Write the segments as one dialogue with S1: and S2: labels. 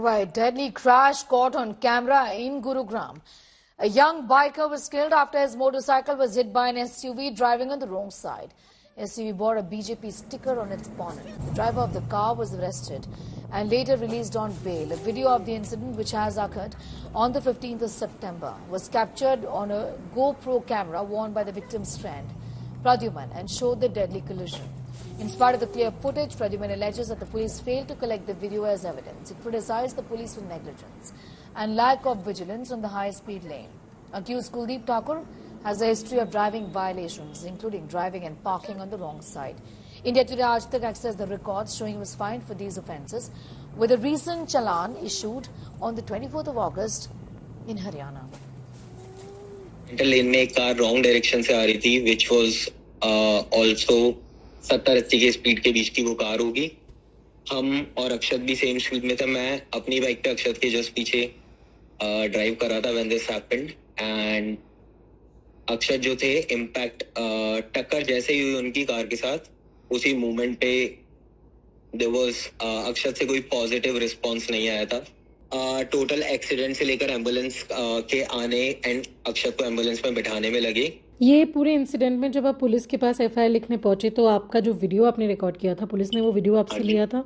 S1: right, deadly crash caught on camera in Gurugram. A young biker was killed after his motorcycle was hit by an SUV driving on the wrong side. SUV bore a BJP sticker on its bonnet. The driver of the car was arrested and later released on bail. A video of the incident, which has occurred on the 15th of September, was captured on a GoPro camera worn by the victim's friend, Pradyuman, and showed the deadly collision. In spite of the clear footage, Pradyuman alleges that the police failed to collect the video as evidence. It criticized the police for negligence and lack of vigilance on the high-speed lane. Accused Kuldeep Thakur has a history of driving violations, including driving and parking on the wrong side. India Today Aaj Tak accessed the records showing he was fined for these offences, with a recent challan issued on the 24th of August in Haryana.
S2: Lane में एक car wrong direction से आ रही थी, which was also 70-80 के speed के बीच की वो car होगी. हम और अक्षत भी सेम स्पीड में थे. मैं अपनी बाइक पे अक्षत के जस्ट पीछे ड्राइव कर रहा था when this happened, and अक्षत जो थे इम्पैक्ट टक्कर जैसे ही हुई उनकी कार के साथ, उसी मूवमेंट पे there was अक्षत से कोई पॉजिटिव रिस्पॉन्स नहीं आया था. टोटल एक्सीडेंट से लेकर एम्बुलेंस के आने एंड अक्षत को एम्बुलेंस में बिठाने में लगे.
S3: ये पूरे इंसिडेंट में जब आप पुलिस के पास एफआईआर लिखने पहुंचे तो आपका जो वीडियो आपने रिकॉर्ड किया था, पुलिस ने वो वीडियो आपसे लिया था?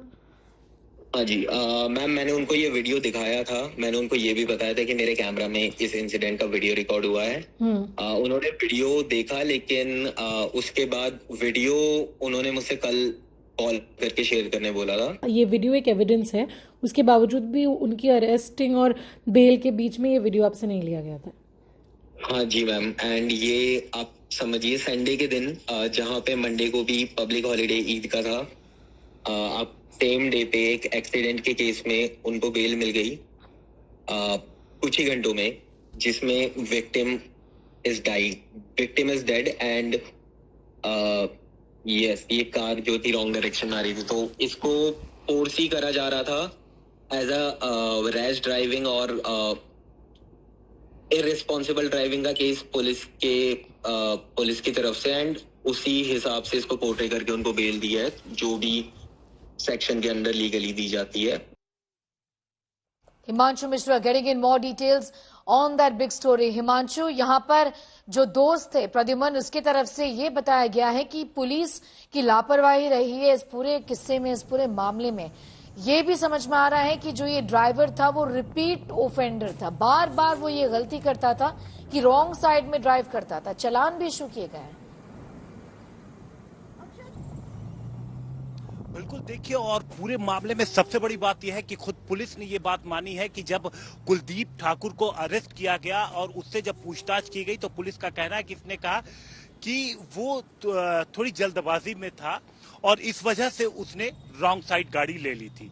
S2: हाँ जी मैम, मैंने उनको ये वीडियो दिखाया था. मैंने उनको ये भी बताया था कि मेरे कैमरा में इस इंसिडेंट का वीडियो रिकॉर्ड हुआ है. उन्होंने वीडियो देखा, लेकिन उसके बाद वीडियो उन्होंने मुझसे कल कॉल करके शेयर करने बोला था. ये
S3: वीडियो एक एविडेंस है, उसके बावजूद भी उनकी अरेस्टिंग और बेल के बीच में ये वीडियो आपसे नहीं लिया गया था?
S2: हाँ जी मैम, एंड ये आप समझिए संडे के दिन, जहाँ पे मंडे को भी पब्लिक हॉलीडे ईद का था, आप सेम डे पे एक एक्सीडेंट के केस में उनको बेल मिल गई कुछ ही घंटों में, जिसमें victim is dead and yes, ये कार जो थी रॉन्ग डायरेक्शन में आ रही थी, तो इसको फोर्स ही करा जा रहा था एज अ रैश ड्राइविंग और इररिस्पॉन्सिबल ड्राइविंग का केस पुलिस की तरफ से, एंड उसी हिसाब से इसको पोर्ट्रे करके उनको बेल दी है, जो भी सेक्शन के अंदर लीगली दी जाती है.
S1: Himanshu Mishra getting in more details on that big story. Himanshu, यहाँ पर जो दोस्त थे प्रद्युमन, उसकी तरफ से ये बताया गया है कि पुलिस की लापरवाही रही है इस पूरे किस्से में, इस पूरे मामले में. ये भी समझ में आ रहा है कि जो ये ड्राइवर था वो रिपीट ओफेंडर था, बार बार वो ये गलती करता था कि रॉन्ग साइड में ड्राइव करता था. चालान भी इशू किए गए हैं.
S4: बिल्कुल, देखिए, और पूरे मामले में सबसे बड़ी बात यह है कि खुद पुलिस ने ये बात मानी है कि जब कुलदीप ठाकुर को अरेस्ट किया गया और उससे जब पूछताछ की गई तो पुलिस का कहना है कि इसने कहा कि वो थोड़ी जल्दबाजी में था और इस वजह से उसने रॉन्ग साइड गाड़ी ले ली थी.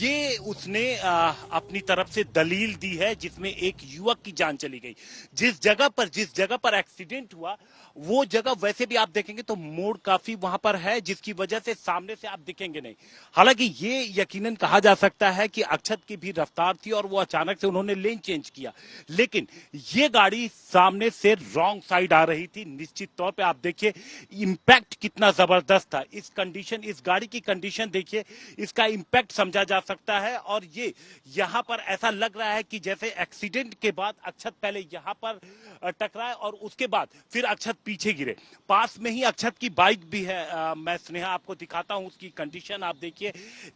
S4: ये उसने अपनी तरफ से दलील दी है, जिसमें एक युवक की जान चली गई. जिस जगह पर एक्सीडेंट हुआ वो जगह वैसे भी आप देखेंगे तो मोड़ काफी वहां पर है, जिसकी वजह से सामने से आप दिखेंगे नहीं. हालांकि ये यकीनन कहा जा सकता है कि अक्षत की भी रफ्तार थी और वो अचानक से उन्होंने लेन चेंज किया, लेकिन ये गाड़ी सामने से रॉन्ग साइड आ रही थी. निश्चित तौर पे आप देखिए इंपैक्ट कितना जबरदस्त था. इस गाड़ी की कंडीशन देखिए, इसका इंपैक्ट समझा जा सकता है. और ये यहाँ पर ऐसा लग रहा है कि जैसे एक्सीडेंट के बाद अक्षत पहले यहाँ पर टकराए और उसके बाद फिर अक्षत पीछे गिरे. पास में ही अक्षत की बाइक भी है. मैं स्नेहा आपको दिखाता हूं उसकी कंडीशन. आप देखिए,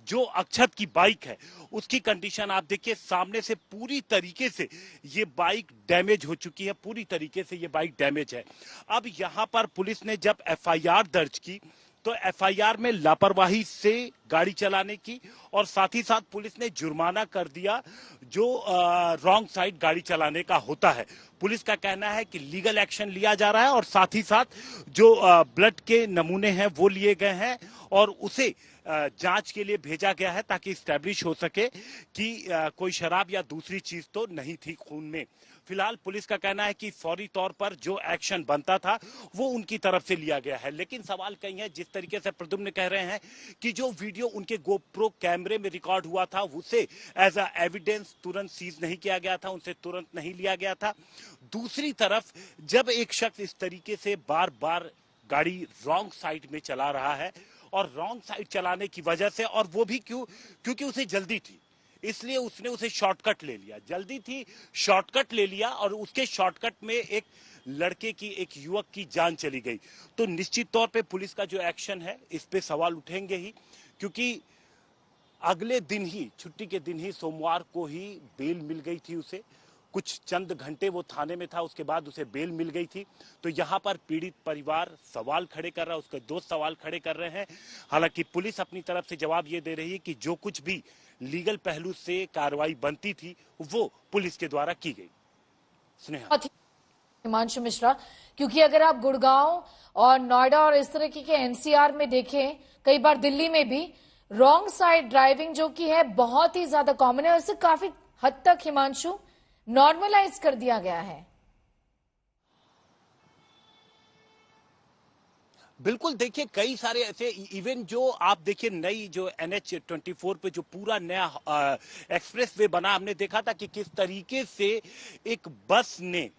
S4: जो अक्षत की बाइक है उसकी कंडीशन आप देखिए, सामने से पूरी तरीके से ये बाइक डैमेज हो चुकी है, पूरी तरीके से ये बाइक डैमेज है. अब यहां पर पुलिस ने जब एफआईआर दर्ज की तो एफआईआर में लापरवाही से गाड़ी चलाने की और साथ ही साथ पुलिस ने जुर्माना कर दिया जो रॉन्ग साइड गाड़ी चलाने का होता है. पुलिस का कहना है कि लीगल एक्शन लिया जा रहा है और साथ ही साथ जो ब्लड के नमूने हैं वो लिए गए हैं और उसे जांच के लिए भेजा गया है ताकि स्टैब्लिश हो सके कि कोई शराब या दूसरी चीज तो नहीं थी खून में. फिलहाल पुलिस का कहना है कि फौरी तौर पर जो एक्शन बनता था वो उनकी तरफ से लिया गया है. लेकिन सवाल कहीं है, जिस तरीके से प्रद्युम्न कह रहे हैं कि जो वीडियो उनके गोप्रो कैमरे में रिकॉर्ड हुआ था उसे एज अ एविडेंस तुरंत सीज नहीं किया गया था, उनसे तुरंत नहीं लिया गया था. दूसरी तरफ जब एक शख्स इस तरीके से बार बार गाड़ी रॉन्ग साइड में चला रहा है और रॉन्ग साइड चलाने की वजह से, और वो भी क्योंकि उसे जल्दी थी, इसलिए उसने उसे शॉर्टकट ले लिया, जल्दी थी, शॉर्टकट ले लिया और उसके शॉर्टकट में एक लड़के की, एक युवक की जान चली गई। तो निश्चित तौर पे पुलिस का जो एक्शन है इस पे सवाल उठेंगे ही, क्योंकि अगले दिन ही, छुट्टी के दिन ही, सोमवार को ही बेल मिल गई थी उसे। कुछ चंद घंटे वो थाने में था, उसके बाद उसे बेल मिल गई थी। तो यहाँ पर पीड़ित परिवार सवाल खड़े कर रहा है, उसके दोस्त सवाल खड़े कर रहे हैं। हालांकि पुलिस अपनी तरफ से जवाब ये दे रही है कि जो कुछ भी लीगल पहलू से कार्रवाई बनती थी वो पुलिस के द्वारा की गई। स्नेहा।
S1: हिमांशु मिश्रा, क्योंकि अगर आप गुड़गांव और नोएडा और इस तरह के एनसीआर में देखें, कई बार दिल्ली में भी रॉन्ग साइड ड्राइविंग जो कि है बहुत ही ज्यादा कॉमन है और इसे काफी हद तक हिमांशु नॉर्मलाइज कर दिया गया है।
S4: बिल्कुल, देखिए कई सारे ऐसे इवन जो आप देखिए नई जो NH-24 पे जो पूरा नया एक्सप्रेस वे बना, हमने देखा था कि किस तरीके से एक बस ने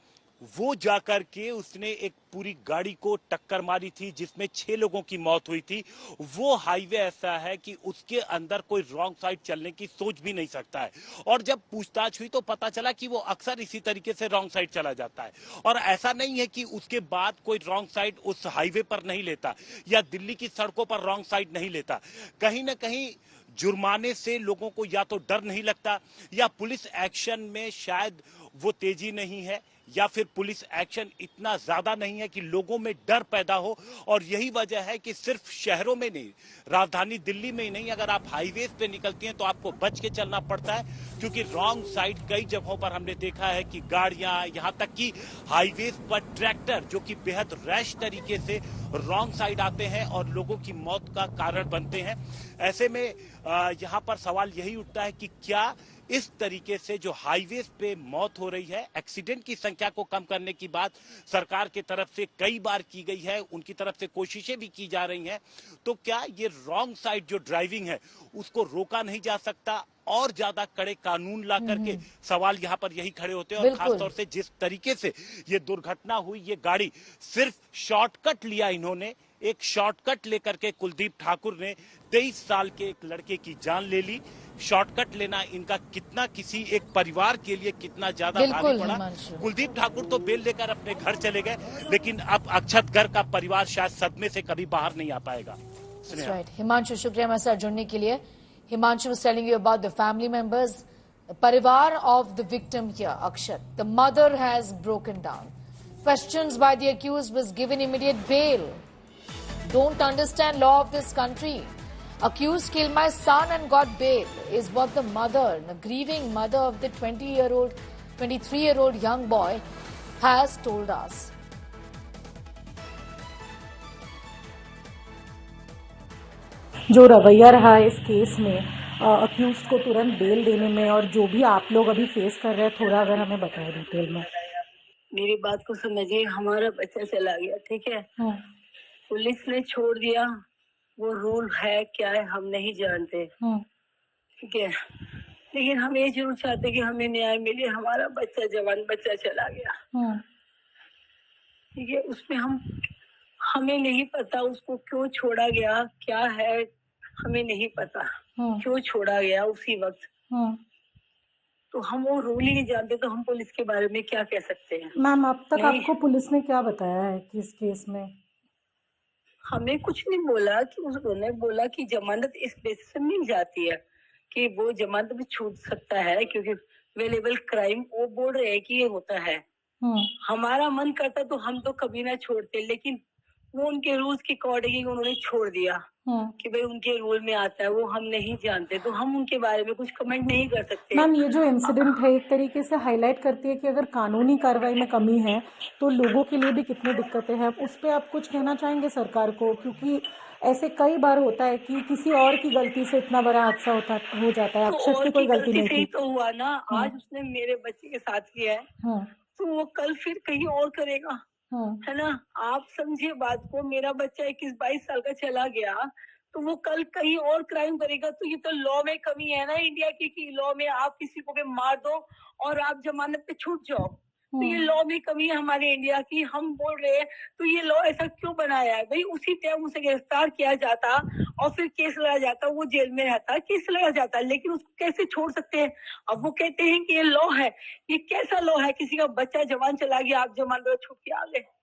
S4: वो जाकर के उसने एक पूरी गाड़ी को टक्कर मारी थी जिसमें 6 लोगों की मौत हुई थी। वो हाईवे ऐसा है कि उसके अंदर कोई रॉन्ग साइड चलने की सोच भी नहीं सकता है। और जब पूछताछ हुई तो पता चला कि वो अक्सर इसी तरीके से रॉन्ग साइड चला जाता है। और ऐसा नहीं है कि उसके बाद कोई रॉन्ग साइड उस हाईवे पर नहीं लेता या दिल्ली की सड़कों पर रॉन्ग साइड नहीं लेता। कहीं ना कहीं जुर्माने से लोगों को या तो डर नहीं लगता या पुलिस एक्शन में शायद वो तेजी नहीं है या फिर पुलिस एक्शन इतना ज्यादा नहीं है कि लोगों में डर पैदा हो। और यही वजह है कि सिर्फ शहरों में नहीं, राजधानी दिल्ली में ही नहीं, अगर आप हाईवे पे निकलती हैं तो आपको बच के चलना पड़ता है, क्योंकि रॉन्ग साइड कई जगहों पर हमने देखा है कि गाड़ियां, यहां तक कि हाईवे पर ट्रैक्टर जो कि बेहद रैश तरीके से रॉन्ग साइड आते हैं और लोगों की मौत का कारण बनते हैं। ऐसे में यहां पर सवाल यही उठता है कि क्या इस तरीके से जो हाईवे पे मौत हो रही है, एक्सीडेंट की संख्या को कम करने की बात सरकार की तरफ से कई बार की गई है, उनकी तरफ से कोशिशें भी की जा रही हैं, तो क्या ये रॉन्ग साइड जो ड्राइविंग है उसको रोका नहीं जा सकता? और ज्यादा कड़े कानून ला करके सवाल यहाँ पर यही खड़े होते हैं। और खासतौर से जिस तरीके से ये दुर्घटना हुई, ये गाड़ी सिर्फ शॉर्टकट लिया इन्होंने, एक शॉर्टकट लेकर के कुलदीप ठाकुर ने 23 साल के एक लड़के की जान ले ली। शॉर्टकट लेना इनका कितना किसी एक परिवार के लिए कितना ज्यादा भारी पड़ा। कुलदीप ठाकुर तो बेल लेकर अपने घर चले गए, लेकिन अब अक्षत गर्ग का परिवार शायद सदमे से कभी बाहर नहीं आ पाएगा।
S1: हिमांशु, शुक्रिया हमारे साथ जुड़ने के लिए। Himanshu was telling you about the family members, the parivar of the victim here, Akshat. The mother has broken down. Questions by the accused was given immediate bail. Don't understand law of this country. Accused killed my son and got bail is what the mother, the grieving mother of the 23-year-old young boy has told us.
S3: जो रवैया रहा इस case में accused को तुरंत bell देने में और जो भी आप लोग अभी फेस कर रहे हैं, थोड़ा अगर हमें बताएं डिटेल में।
S5: मेरी बात को समझिए, हमारा बच्चा चला गया, ठीक है, पुलिस ने छोड़ दिया, वो रूल है क्या है हम नहीं जानते, ठीक है, लेकिन हम ये जरूर चाहते कि हमें न्याय मिले। हमारा बच्चा, जवान बच्चा चला गया, ठीक है, उसमें हमें नहीं पता उसको क्यों छोड़ा गया, क्या है हमें नहीं पता, क्यों छोड़ा गया उसी वक्त, तो हम वो रूल ही नहीं जानते, तो हम पुलिस के बारे में क्या कह सकते हैं।
S3: मैम, अब तक आपको पुलिस ने क्या बताया है कि इस केस में?
S5: हमें कुछ नहीं बोला, कि उन्होंने बोला कि जमानत इस बेसिस पे मिल जाती है कि वो जमानत भी छूट सकता है क्योंकि अवेलेबल क्राइम, वो बोल रहे हैं कि ये होता है। हमारा मन करता तो हम तो कभी ना छोड़ते, लेकिन वो उनके रूल्स के अकॉर्डिंग उन्होंने छोड़ दिया कि भाई उनके रूल में आता है, वो हम नहीं जानते, तो हम उनके बारे में कुछ कमेंट नहीं कर सकते।
S3: मैम, ये जो इंसिडेंट है एक तरीके से हाईलाइट करती है कि अगर कानूनी कार्रवाई में कमी है तो लोगों के लिए भी कितनी दिक्कतें हैं। उस पर आप कुछ कहना चाहेंगे सरकार को? क्योंकि ऐसे कई बार होता है कि किसी और की गलती से इतना बड़ा हादसा हो जाता है। अक्षत की कोई गलती नहीं थी
S5: तो हुआ ना, आज उसने मेरे बच्चे के साथ किया है, तो वो कल फिर कहीं और करेगा, है ना। आप समझिए बात को, मेरा बच्चा 21-22 साल का चला गया तो वो कल कहीं और क्राइम करेगा, तो ये तो लॉ में कमी है ना इंडिया की, कि लॉ में आप किसी को भी मार दो और आप जमानत पे छूट जाओ, तो ये लॉ में कमी है हमारे इंडिया की। हम बोल रहे हैं तो ये लॉ ऐसा क्यों बनाया है भाई? उसी टाइम उसे गिरफ्तार किया जाता और फिर केस लड़ा जाता, वो जेल में रहता, केस लड़ा जाता, लेकिन उसको कैसे छोड़ सकते हैं? अब वो कहते हैं कि ये लॉ है। ये कैसा लॉ है? किसी का बच्चा जवान चला गया, आप जमान छूट के आ गए।